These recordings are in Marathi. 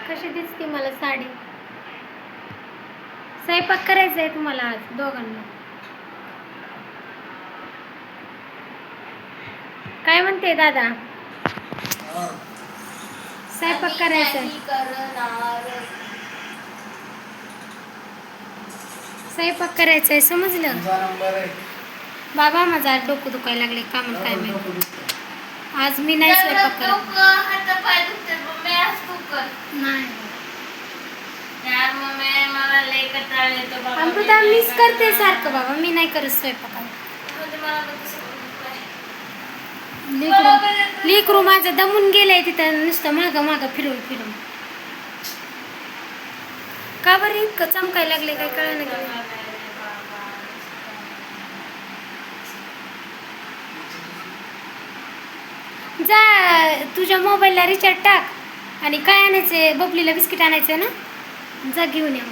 कशी दिसते मला साडी? स्वयंपाक करायचा आहे तुम्हाला आज दोघांना. काय म्हणते दादा? स्वयंपाक करायचा आहे. स्वयंपाक करायचा आहे, समजलं? बाबा माझा डोकं दुखायला लागले काम काय माहिती. आज मी नाही स्वयंपाक करत. नाही अमृता मिस करते सारखं बाबा, मी नाही करत स्वयंपाक. लेकरू माझं दमून गेलंय तिथं नुसतं मागं मागं फिरून फिरून. का बरं इतकं चमकायला लागले काय कळलं नाही. जा तुझ्या मोबाईलला रिचार्ज टाक आणि काय आणायचंय, बबलीला बिस्किट आणायचंय ना, जा घेऊन या.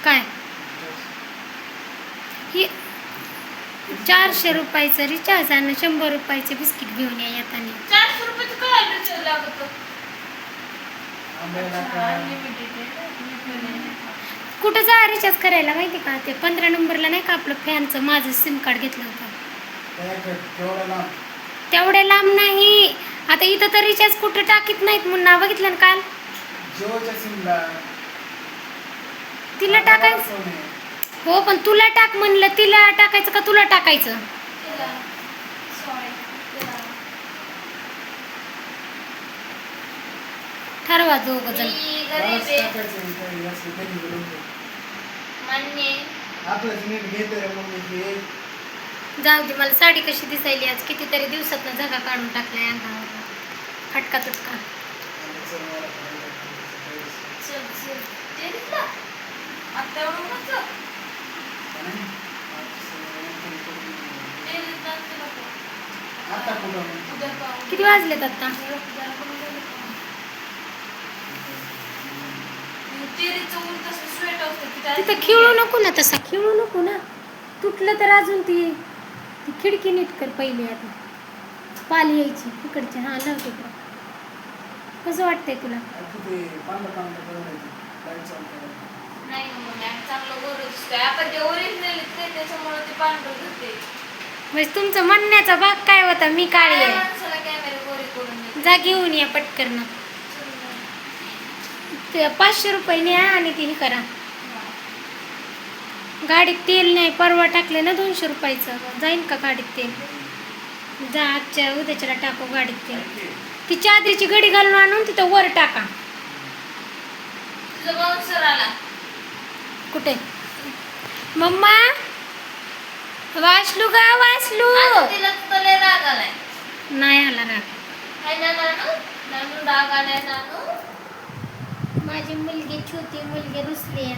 काय ही 400 रुपयाचं रिचार्ज आणि 100 रुपयाचे बिस्किट घेऊन या येताना. 400 रुपयाचं काय रिचार्ज लागतं? कुठं जा रिचार्ज करायला माहिती का, ते 15 नंबरला नाही का आपलं फॅनचं माझं सिम कार्ड घेतलं होतं. तेवढ्या लांब नाही, आता इथं तर रिचार्ज कुठं टाकीत नाहीत म्हणून नाव बघितलं ना काल. तिला टाकायचं हो, पण तुला टाक म्हणलं, तिला टाकायचं का तुला टाकायचं? ठरवा दोघं जण. जाऊ दे, मला साडी कशी दिसायली आज, कितीतरी दिवसात झगा काढून टाकलाय अंगावर, फटका तुटका. किती वाजलेत आता? तिथं खेळू नको ना, तसा खेळू नको ना, तुटलं तर अजून ती खिडकी नीट कर पहिली. आता पाली यायची इकडची. हा लावते. कसं वाटतंय तुला? म्हणजे तुमचं म्हणण्याचा भाग काय होता, मी काळी आहे. जा घेऊन या पटकन. ते 500 रुपये न्या आणि ती हे करा. गाडीत तेल नाही, परवा टाकले ना 200 रुपयाचं, जाईन का गाडीत तेल? जा आजच्या उद्याच्याला टाकू गाडीत तेल. ती चादरीची घडी घालून आणून तिथं वर टाका. कुठे मम्मा? वासलू गा वासलू. नाही आला राग. माझी मुलगी छोटी मुलगी रुसली आहे.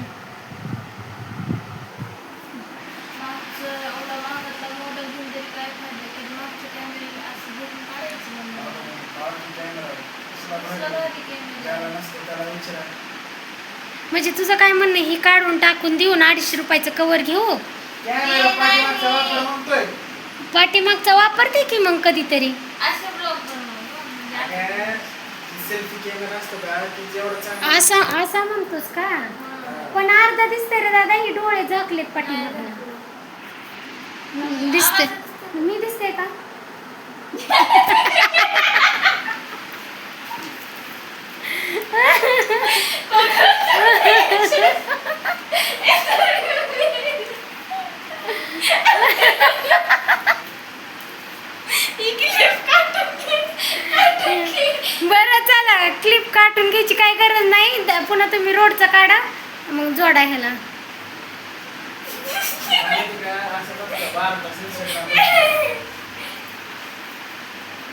म्हणजे तुझं काय म्हणणं, ही काढून टाकून देऊन 250 रुपयाचं कवर घेऊ? पाठीमागचा वापरते की मग कधीतरी. असा म्हणतोस का? पण अर्धा दिसतंय रे दादा, ही डोळे झाकलेत पाठीमागला. दिसते मी दिसते का? बरं चला, क्लिप काढून घ्यायची काय गरज नाही. पुन्हा तुम्ही रोडचा काढा मग जोडा ह्याला.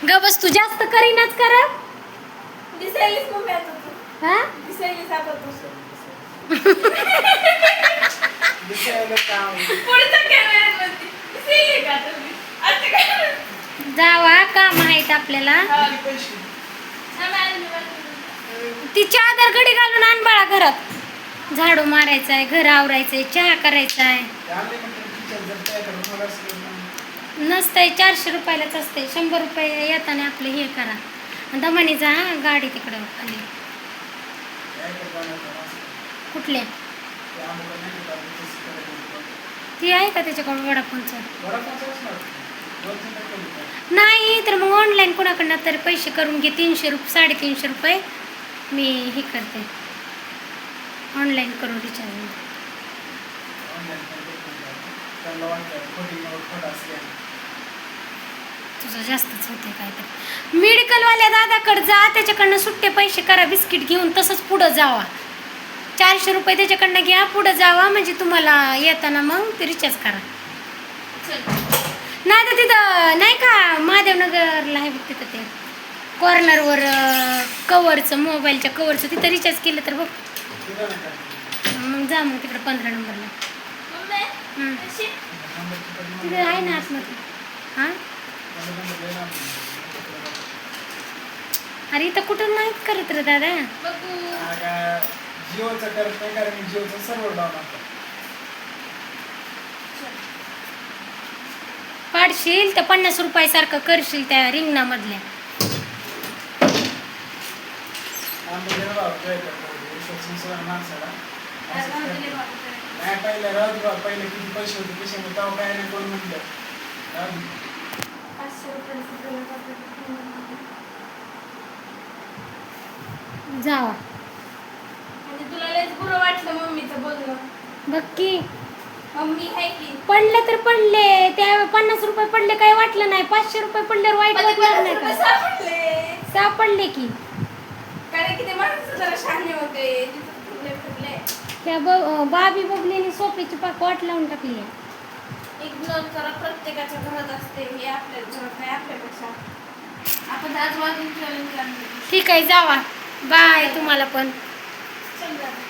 ग बस, तू जास्त करीनाच कर. जावा, काम आहेत आपल्याला. ती चादर घडी घालून आण बाळा घरात. झाडू मारायचा आहे, घर आवरायचंय, चहा करायचा आहे. नसतंय 400 रुपयालाच असते. 100 रुपये येताना आपले हे करा. दमाने जा हा, गाडी तिकडं खाली. कुठल्या ती आहे का त्याच्याकडं वडापावचं? नाही तर मग ऑनलाईन कोणाकडनं तरी पैसे करून घे. 300 रुपये 350 रुपये मी हे करते, ऑनलाईन करून रिचार्ज. तुझं जास्तच होते काय तर. मेडिकलवाल्या दादाकडे जा, त्याच्याकडनं सुट्टे पैसे करा बिस्किट घेऊन, तसंच पुढं जावा. 400 रुपये त्याच्याकडनं घ्या, पुढं जावा, म्हणजे तुम्हाला येताना मग ते रिचार्ज करा. नाही तर तिथं नाही का महादेवनगरला आहे बघ, तिथं ते कॉर्नरवर कवरचं, मोबाईलच्या कवरचं, तिथं रिचार्ज केलं तर बघ. मग जा मग तिकडं 15 नंबरला. तिथे आहे ना आतमध्ये. हां अरे इथं कुठं नाहीत करत रे दादा. जिओचं करत नाही, कारण जिओचं सर्व्हर डाऊन असतं. पाडशील तर 50 रुपयासारखं करशील त्या रिंगणामधल्या. माणसाला नाही पहिले राहत बा, पहिले किती पैसे होते पैशामध्ये तेव्हा काय नाही कोण म्हणलं. जावा म्हणजे तुला लयच बुरं वाटलं मम्मीचं बोलणं. बघ की मम्मी आहे की पडले तर पडले, त्या 50 रुपये पडले काही वाटलं नाही. 500 रुपये पडल्यावर वाईट वाटणार नाही का? सापडले सापडले की. कारण की ते माणसं जरा शहाणे होते, तिथं फिरले फिरले. त्या बाबी बबलीने सोप्याची पाक वाट लावून टाकली आहे. इग्नोर करा, प्रत्येकाच्या घरात असते हे, आपल्या घरात काय आपल्यापेक्षा. आपण आज वाजून चॅलेंज लागले. ठीक आहे जावा, बाय तुम्हाला पण. चल दादा.